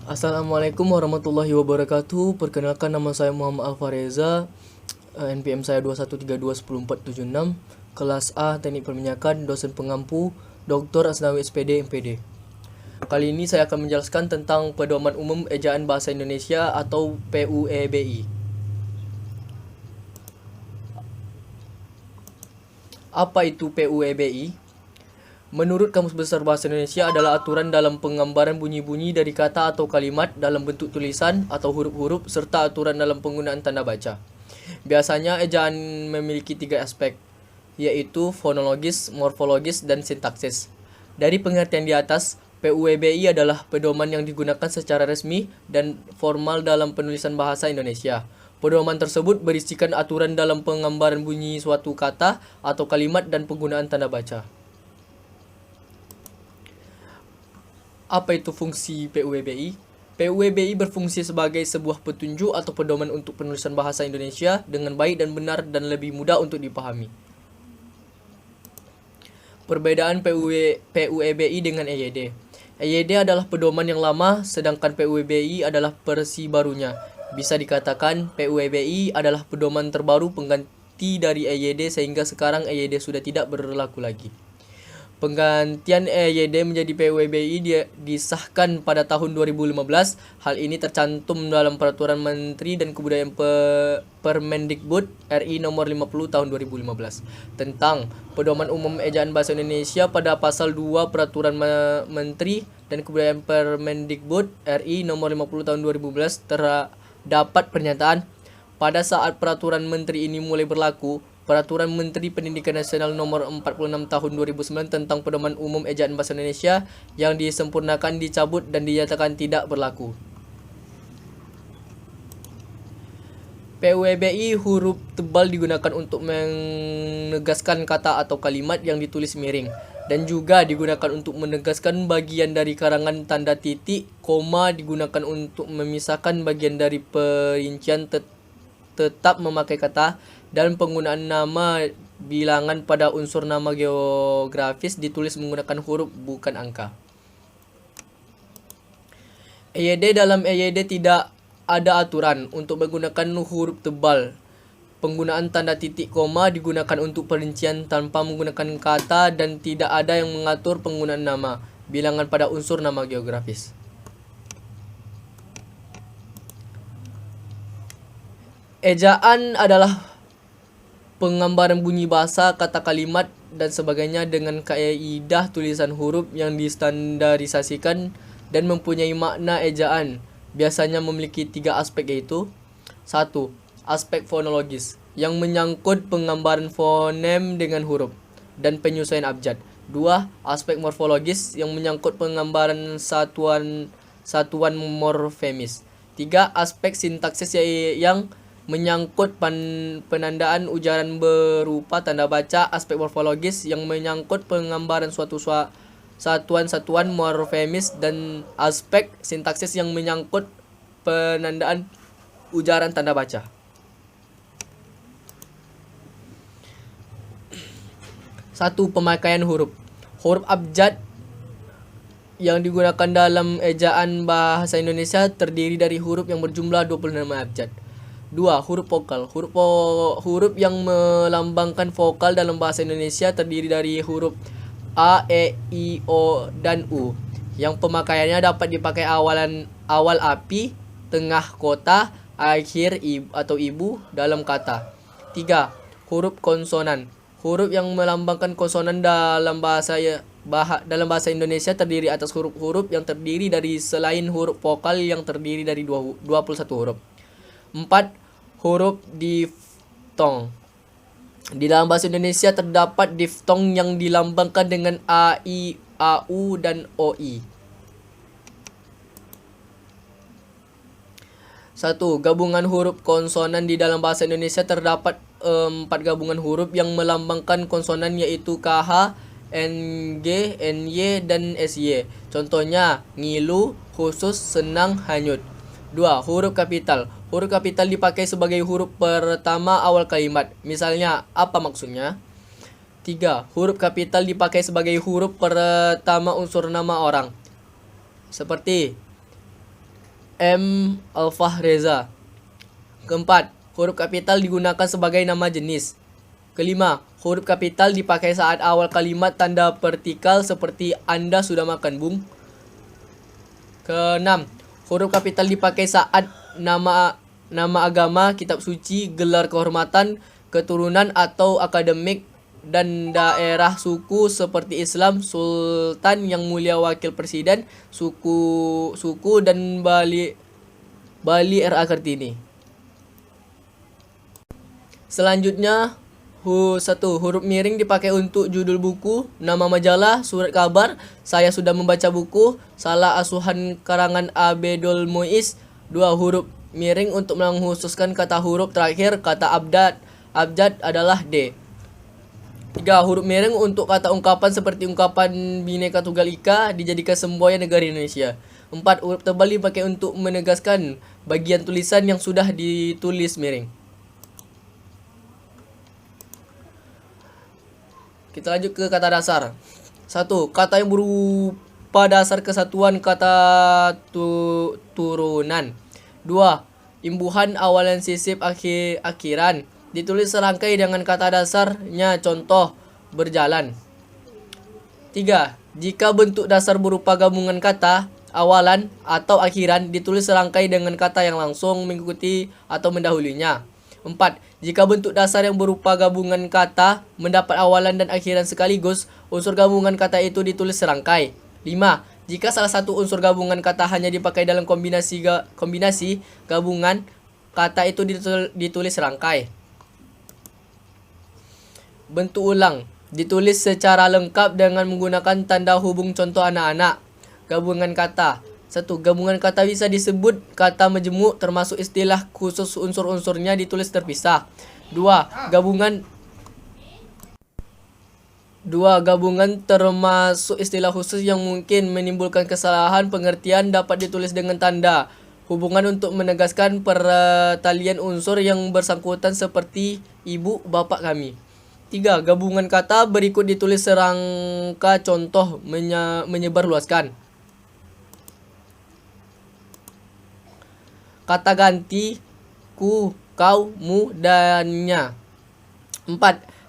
Assalamualaikum warahmatullahi wabarakatuh. Perkenalkan, nama saya Muhammad Alfareza. NPM saya 213210476. Kelas A Teknik Perminyakan, dosen pengampu Dr. Asnawi SPD MPD. Kali ini saya akan menjelaskan tentang Pedoman Umum Ejaan Bahasa Indonesia atau PUEBI. Apa itu PUEBI? Menurut Kamus Besar Bahasa Indonesia adalah aturan dalam penggambaran bunyi-bunyi dari kata atau kalimat dalam bentuk tulisan atau huruf-huruf serta aturan dalam penggunaan tanda baca. Biasanya ejaan memiliki 3 aspek, yaitu fonologis, morfologis, dan sintaksis. Dari pengertian di atas, PUEBI adalah pedoman yang digunakan secara resmi dan formal dalam penulisan bahasa Indonesia. Pedoman tersebut berisikan aturan dalam penggambaran bunyi suatu kata atau kalimat dan penggunaan tanda baca. Apa itu fungsi PUEBI? PUEBI berfungsi sebagai sebuah petunjuk atau pedoman untuk penulisan bahasa Indonesia dengan baik dan benar dan lebih mudah untuk dipahami. Perbedaan PUEBI dengan EYD. EYD adalah pedoman yang lama, sedangkan PUEBI adalah versi barunya. Bisa dikatakan PUEBI adalah pedoman terbaru pengganti dari EYD, sehingga sekarang EYD sudah tidak berlaku lagi. Penggantian EYD menjadi PUEBI disahkan pada tahun 2015. Hal ini tercantum dalam Peraturan Menteri dan Kebudayaan Permendikbud RI nomor 50 tahun 2015 tentang Pedoman Umum Ejaan Bahasa Indonesia. Pada pasal 2 Peraturan Menteri dan Kebudayaan Permendikbud RI nomor 50 tahun 2015 terdapat pernyataan, pada saat peraturan menteri ini mulai berlaku, Peraturan Menteri Pendidikan Nasional Nomor 46 Tahun 2009 tentang Pedoman Umum Ejaan Bahasa Indonesia yang disempurnakan dicabut dan dinyatakan tidak berlaku. PUEBI huruf tebal digunakan untuk menegaskan kata atau kalimat yang ditulis miring, dan juga digunakan untuk menegaskan bagian dari karangan. Tanda titik, koma digunakan untuk memisahkan bagian dari perincian tetap memakai kata, dan penggunaan nama bilangan pada unsur nama geografis ditulis menggunakan huruf bukan angka. EYD. Dalam EYD tidak ada aturan untuk menggunakan huruf tebal. Penggunaan tanda titik koma digunakan untuk perincian tanpa menggunakan kata, dan tidak ada yang mengatur penggunaan nama bilangan pada unsur nama geografis. Ejaan adalah penggambaran bunyi bahasa, kata, kalimat, dan sebagainya dengan kaidah tulisan huruf yang distandarisasikan dan mempunyai makna ejaan. Biasanya memiliki 3 aspek, yaitu 1. Aspek fonologis yang menyangkut penggambaran fonem dengan huruf dan penyesuaian abjad. 2. Aspek morfologis yang menyangkut penggambaran satuan morfemis. 3. Aspek sintaksis yang menyangkut penandaan ujaran berupa tanda baca. Aspek morfologis yang menyangkut penggambaran suatu satuan morfemis, dan aspek sintaksis yang menyangkut penandaan ujaran tanda baca. 1. Pemakaian huruf. Huruf abjad yang digunakan dalam ejaan bahasa Indonesia terdiri dari huruf yang berjumlah 26 abjad. 2. Huruf vokal. Huruf yang melambangkan vokal dalam bahasa Indonesia terdiri dari huruf A, E, I, O, dan U, yang pemakaiannya dapat dipakai awal api, tengah kota, akhir atau ibu dalam kata. 3. Huruf konsonan. Huruf yang melambangkan konsonan dalam bahasa Indonesia terdiri atas huruf-huruf yang terdiri dari selain huruf vokal yang terdiri dari 21 huruf. 4. Huruf diftong. Di dalam bahasa Indonesia terdapat diftong yang dilambangkan dengan A, I, A, U, dan O, I. 1. Gabungan huruf konsonan. Di dalam bahasa Indonesia terdapat 4 gabungan huruf yang melambangkan konsonan, yaitu KH, NG, NY, dan SY. Contohnya ngilu, khusus, senang, hanyut. 2. Huruf kapital. Huruf kapital dipakai sebagai huruf pertama awal kalimat. Misalnya, apa maksudnya? 3. Huruf kapital dipakai sebagai huruf pertama unsur nama orang. Seperti M. Alfahreza. Keempat, huruf kapital digunakan sebagai nama jenis. Kelima, huruf kapital dipakai saat awal kalimat tanda vertikal seperti Anda sudah makan, Bung. Keenam, huruf kapital dipakai saat nama agama, kitab suci, gelar kehormatan, keturunan atau akademik dan daerah suku seperti Islam, Sultan, Yang Mulia Wakil Presiden, suku dan Bali RA Kartini. Selanjutnya, 1. Huruf miring dipakai untuk judul buku, nama majalah, surat kabar, saya sudah membaca buku, salah asuhan karangan Abdul Muiz. 2. Huruf miring untuk menghususkan kata huruf terakhir, kata abjad adalah D. 3. Huruf miring untuk kata ungkapan seperti ungkapan Bhinneka Tunggal Ika dijadikan semboyan negara Indonesia. 4. Huruf tebal dipakai untuk menegaskan bagian tulisan yang sudah ditulis miring. Kita lanjut ke kata dasar. 1. Kata yang berupa dasar kesatuan kata turunan. 2. Imbuhan awalan sisip akhiran. Ditulis serangkai dengan kata dasarnya, contoh berjalan. 3. Jika bentuk dasar berupa gabungan kata, awalan atau akhiran, ditulis serangkai dengan kata yang langsung mengikuti atau mendahulunya. 4. Jika bentuk dasar yang berupa gabungan kata mendapat awalan dan akhiran sekaligus, unsur gabungan kata itu ditulis serangkai. 5. Jika salah satu unsur gabungan kata hanya dipakai dalam kombinasi gabungan kata itu ditulis serangkai. Bentuk ulang ditulis secara lengkap dengan menggunakan tanda hubung contoh anak-anak. Gabungan kata. 1. Gabungan kata bisa disebut kata majemuk termasuk istilah khusus unsur-unsurnya ditulis terpisah. 2. Gabungan termasuk istilah khusus yang mungkin menimbulkan kesalahan pengertian dapat ditulis dengan tanda hubungan untuk menegaskan pertalian unsur yang bersangkutan seperti ibu, bapak kami. 3. Gabungan kata berikut ditulis serangka contoh menyebarluaskan. Kata ganti ku, kau, mu, dannya. 4.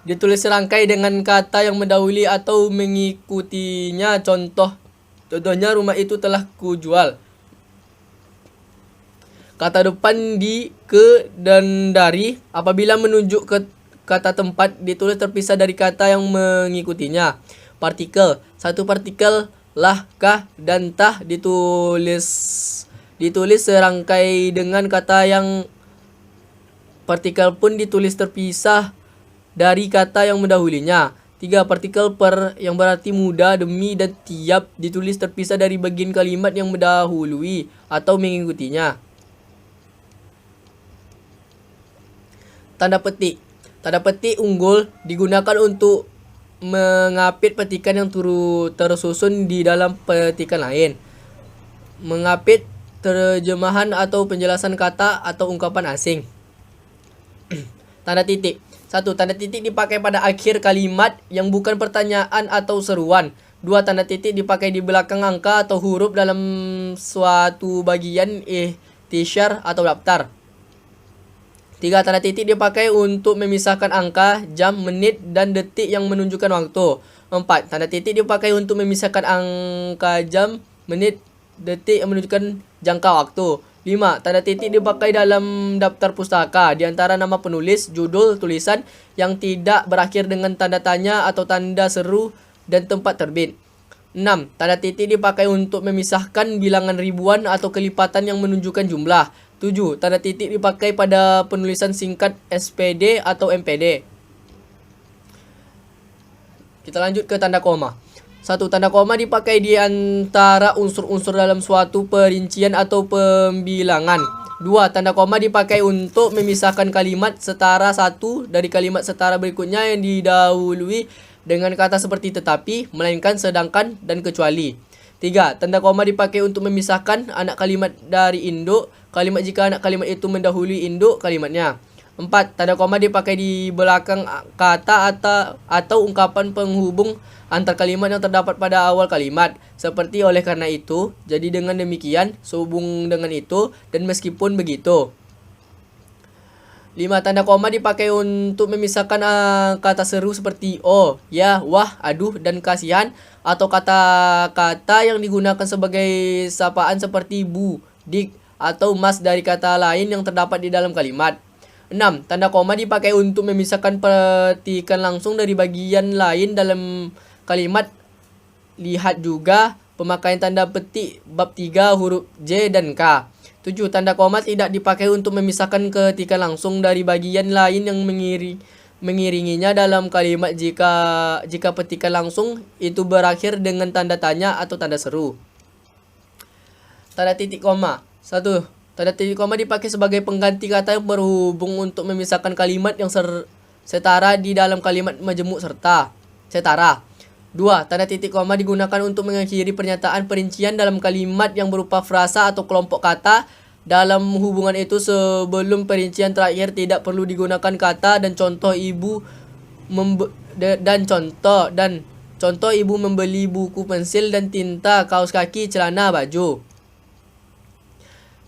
Ditulis serangkai dengan kata yang mendahului atau mengikutinya, contohnya rumah itu telah kujual. Kata depan di, ke, dan dari apabila menunjuk ke kata tempat ditulis terpisah dari kata yang mengikutinya. Partikel. 1. Partikel lah, kah, dan tah ditulis serangkai dengan kata yang partikel pun ditulis terpisah dari kata yang mendahulinya. 3. Partikel per yang berarti muda, demi, dan tiap ditulis terpisah dari bagian kalimat yang mendahului atau mengikutinya. Tanda petik. Tanda petik unggul digunakan untuk mengapit petikan yang tersusun di dalam petikan lain. Mengapit terjemahan atau penjelasan kata atau ungkapan asing. Tanda titik. 1. Tanda titik dipakai pada akhir kalimat yang bukan pertanyaan atau seruan. 2. Tanda titik dipakai di belakang angka atau huruf dalam suatu bagian ihtisyar atau daftar. 3. Tanda titik dipakai untuk memisahkan angka, jam, menit, dan detik yang menunjukkan waktu. 4. Tanda titik dipakai untuk memisahkan angka, jam, menit, detik yang menunjukkan jangka waktu. 5. Tanda titik dipakai dalam daftar pustaka di antara nama penulis, judul, tulisan yang tidak berakhir dengan tanda tanya atau tanda seru, dan tempat terbit. 6. Tanda titik dipakai untuk memisahkan bilangan ribuan atau kelipatan yang menunjukkan jumlah. 7. Tanda titik dipakai pada penulisan singkat SPD atau MPD. Kita lanjut ke tanda koma. 1. Tanda koma dipakai di antara unsur-unsur dalam suatu perincian atau pembilangan. 2. Tanda koma dipakai untuk memisahkan kalimat setara satu dari kalimat setara berikutnya yang didahului dengan kata seperti tetapi, melainkan, sedangkan, dan kecuali. 3. Tanda koma dipakai untuk memisahkan anak kalimat dari induk kalimat jika anak kalimat itu mendahului induk kalimatnya. 4. Tanda koma dipakai di belakang kata atau ungkapan penghubung antar kalimat yang terdapat pada awal kalimat. Seperti oleh karena itu, jadi dengan demikian, sehubung dengan itu, dan meskipun begitu. 5. Tanda koma dipakai untuk memisahkan kata seru seperti oh, ya, wah, aduh, dan kasihan, atau kata-kata yang digunakan sebagai sapaan seperti bu, dik, atau mas dari kata lain yang terdapat di dalam kalimat. 6. Tanda koma dipakai untuk memisahkan petikan langsung dari bagian lain dalam kalimat. Lihat juga pemakaian tanda petik bab 3 huruf J dan K. 7. Tanda koma tidak dipakai untuk memisahkan ketikan langsung dari bagian lain yang mengiringinya dalam kalimat jika petikan langsung itu berakhir dengan tanda tanya atau tanda seru. Tanda titik koma. 1. Tanda titik koma dipakai sebagai pengganti kata yang berhubung untuk memisahkan kalimat yang setara di dalam kalimat majemuk serta setara. 2. Tanda titik koma digunakan untuk mengakhiri pernyataan perincian dalam kalimat yang berupa frasa atau kelompok kata. Dalam hubungan itu sebelum perincian terakhir tidak perlu digunakan kata dan contoh ibu membeli buku pensil dan tinta, kaos kaki, celana, baju.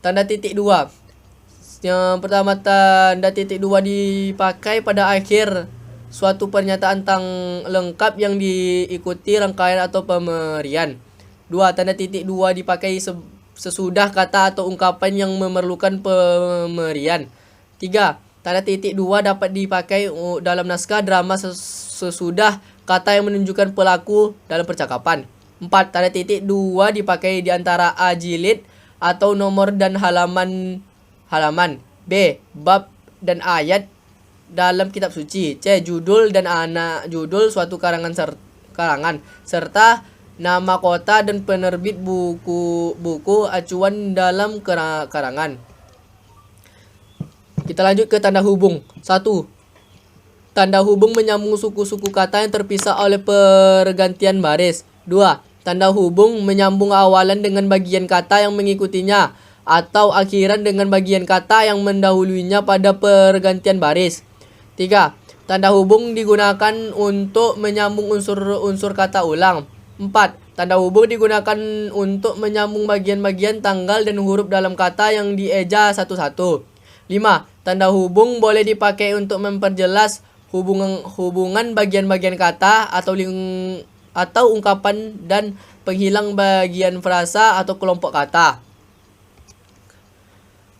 Tanda titik 2. Yang pertama, tanda titik 2 dipakai pada akhir suatu pernyataan lengkap yang diikuti rangkaian atau pemberian. 2. Tanda titik 2 dipakai sesudah kata atau ungkapan yang memerlukan pemberian. 3. Tanda titik 2 dapat dipakai dalam naskah drama sesudah kata yang menunjukkan pelaku dalam percakapan. 4. Tanda titik 2 dipakai di antara A jilid atau nomor dan halaman, B bab dan ayat dalam kitab suci, C judul dan anak judul suatu karangan serta nama kota dan penerbit buku acuan dalam karangan. Kita lanjut ke tanda hubung. 1. Tanda hubung menyambung suku-suku kata yang terpisah oleh pergantian baris. 2. Tanda hubung menyambung awalan dengan bagian kata yang mengikutinya atau akhiran dengan bagian kata yang mendahulunya pada pergantian baris. 3. Tanda hubung digunakan untuk menyambung unsur-unsur kata ulang. 4. Tanda hubung digunakan untuk menyambung bagian-bagian tanggal dan huruf dalam kata yang dieja satu-satu. 5. Tanda hubung boleh dipakai untuk memperjelas hubungan bagian-bagian kata atau ungkapan dan penghilang bagian frasa atau kelompok kata.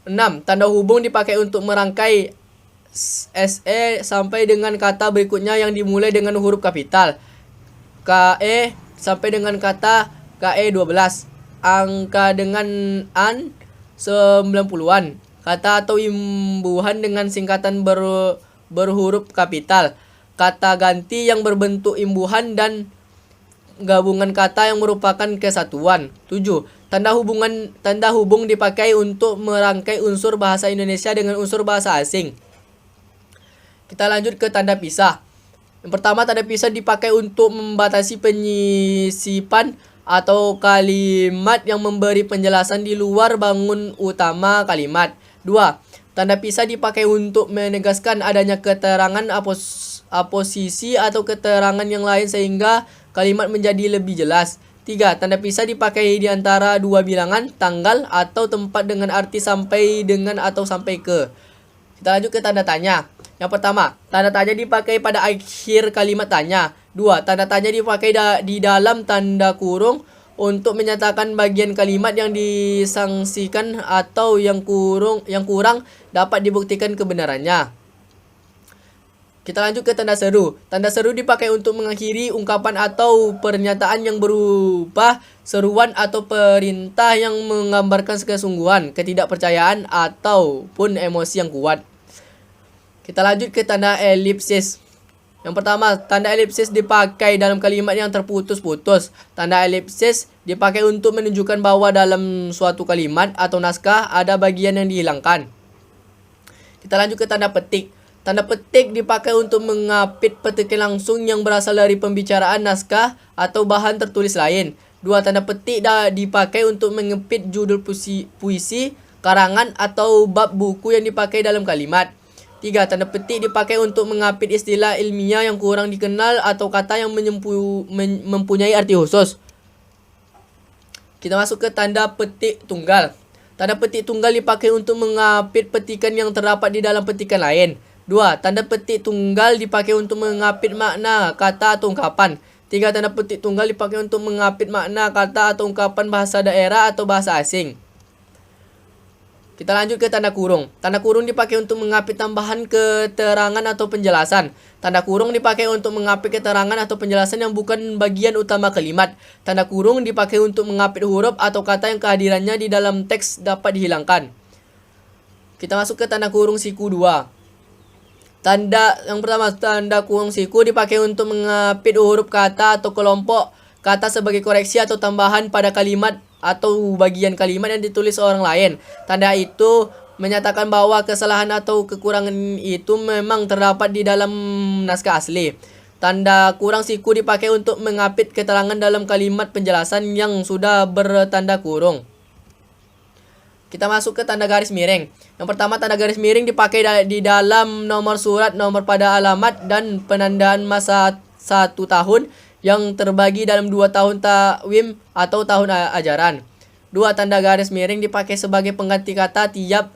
6. Tanda hubung dipakai untuk merangkai SE sampai dengan kata berikutnya yang dimulai dengan huruf kapital. KE sampai dengan kata KE 12. Angka dengan an 90-an. Kata atau imbuhan dengan singkatan berhuruf kapital. Kata ganti yang berbentuk imbuhan dan gabungan kata yang merupakan kesatuan. 7. Tanda hubung dipakai untuk merangkai unsur bahasa Indonesia dengan unsur bahasa asing. Kita lanjut ke tanda pisah. Yang pertama, tanda pisah dipakai untuk membatasi penyisipan atau kalimat yang memberi penjelasan di luar bangun utama kalimat. 2. Tanda pisah dipakai untuk menegaskan adanya keterangan aposisi atau keterangan yang lain sehingga kalimat menjadi lebih jelas. 3. Tanda pisah dipakai di antara dua bilangan, tanggal, atau tempat dengan arti sampai dengan atau sampai ke. Kita lanjut ke tanda tanya. Yang pertama, tanda tanya dipakai pada akhir kalimat tanya. 2. Tanda tanya dipakai di dalam tanda kurung untuk menyatakan bagian kalimat yang disangsikan atau yang kurang dapat dibuktikan kebenarannya. Kita lanjut ke tanda seru. Tanda seru dipakai untuk mengakhiri ungkapan atau pernyataan yang berupa seruan atau perintah yang menggambarkan kesungguhan, ketidakpercayaan, ataupun emosi yang kuat. Kita lanjut ke tanda elipsis. Yang pertama, tanda elipsis dipakai dalam kalimat yang terputus-putus. Tanda elipsis dipakai untuk menunjukkan bahwa dalam suatu kalimat atau naskah ada bagian yang dihilangkan. Kita lanjut ke tanda petik. Tanda petik dipakai untuk mengapit petikan langsung yang berasal dari pembicaraan naskah atau bahan tertulis lain. 2. Tanda petik dipakai untuk mengepit judul puisi, karangan, atau bab buku yang dipakai dalam kalimat. 3. Tanda petik dipakai untuk mengapit istilah ilmiah yang kurang dikenal atau kata yang mempunyai arti khusus. Kita masuk ke tanda petik tunggal. Tanda petik tunggal dipakai untuk mengapit petikan yang terdapat di dalam petikan lain. 2. Tanda petik tunggal dipakai untuk mengapit makna kata atau ungkapan. 3. Tanda petik tunggal dipakai untuk mengapit makna kata atau ungkapan bahasa daerah atau bahasa asing. Kita lanjut ke tanda kurung. Tanda kurung dipakai untuk mengapit tambahan keterangan atau penjelasan. Tanda kurung dipakai untuk mengapit keterangan atau penjelasan yang bukan bagian utama kalimat. Tanda kurung dipakai untuk mengapit huruf atau kata yang kehadirannya di dalam teks dapat dihilangkan. Kita masuk ke tanda kurung siku 2. Yang pertama, tanda kurung siku dipakai untuk mengapit huruf kata atau kelompok kata sebagai koreksi atau tambahan pada kalimat atau bagian kalimat yang ditulis orang lain. Tanda itu menyatakan bahwa kesalahan atau kekurangan itu memang terdapat di dalam naskah asli. Tanda kurang siku dipakai untuk mengapit keterangan dalam kalimat penjelasan yang sudah bertanda kurung. Kita masuk ke tanda garis miring. Yang pertama, tanda garis miring dipakai di dalam nomor surat, nomor pada alamat, dan penandaan masa 1 tahun yang terbagi dalam 2 tahun takwim atau tahun ajaran. 2. Tanda garis miring dipakai sebagai pengganti kata tiap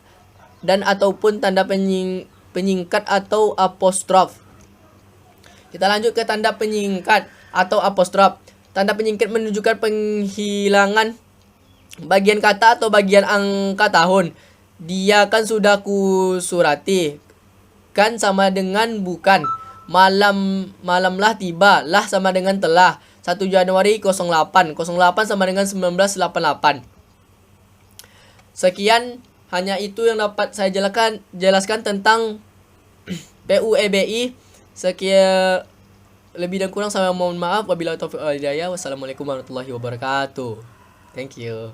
dan ataupun tanda penyingkat atau apostrof. Kita lanjut ke tanda penyingkat atau apostrof. Tanda penyingkat menunjukkan penghilangan bagian kata atau bagian angka tahun. Dia kan sudah kusurati. Kan sama dengan bukan. Malamlah tiba. Lah sama dengan telah. 1 Januari 08. 08 sama dengan 1988. Sekian, hanya itu yang dapat saya jelaskan tentang PUEBI. Sekian, lebih dan kurang saya mohon maaf. Wabillahi taufiq wal hidayah. Wassalamualaikum warahmatullahi wabarakatuh. Thank you.